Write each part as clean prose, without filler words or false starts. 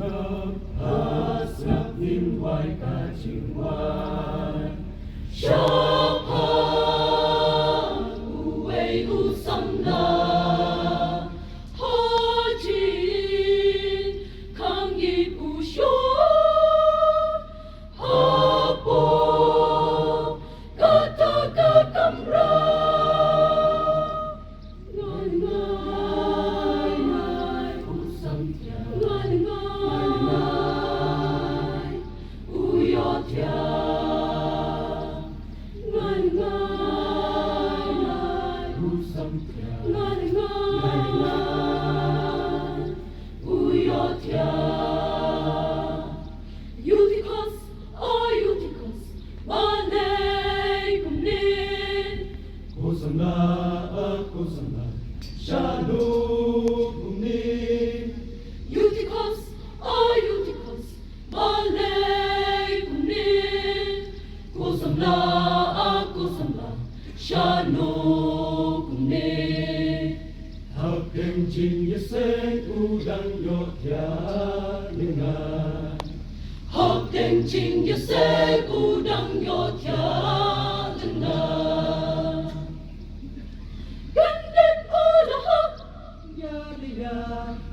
Hasrat himwai kajingwan Shapa uwei usamla Hajin kangit usyo Hapo kata kakamra Ngai usam tia Ngai uyotia Samla, Shalom kumnin. Uticos, Uticos, Malay kumnin. Samla, Shalom kumnin. Hakeng Jingiaseng udang yotya lengan. Hakeng Jingiaseng udang yotya lengan.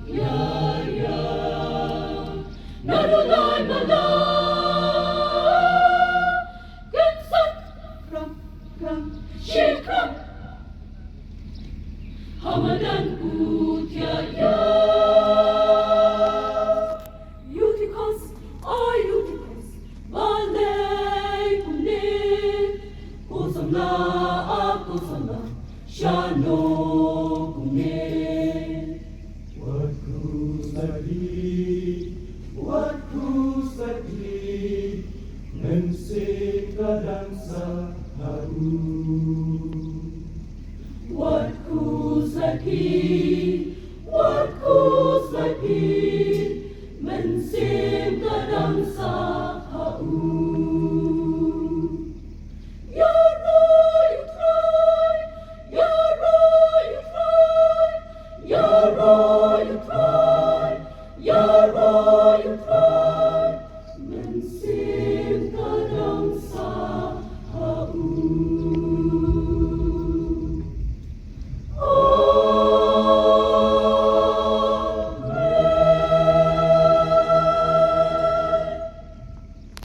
Ya, narulay mala, gensat, ram, shikram, hamadan utyaya. Uticos, Uticos, malay kumnin, Samla, Shalom kumnin. Waktu sedih, mensik kadang saharu. Waktu sedih, mensik kadang saharu. Ya Roy, you try, Ya Roy, you try, Ya Roy, you try, Ya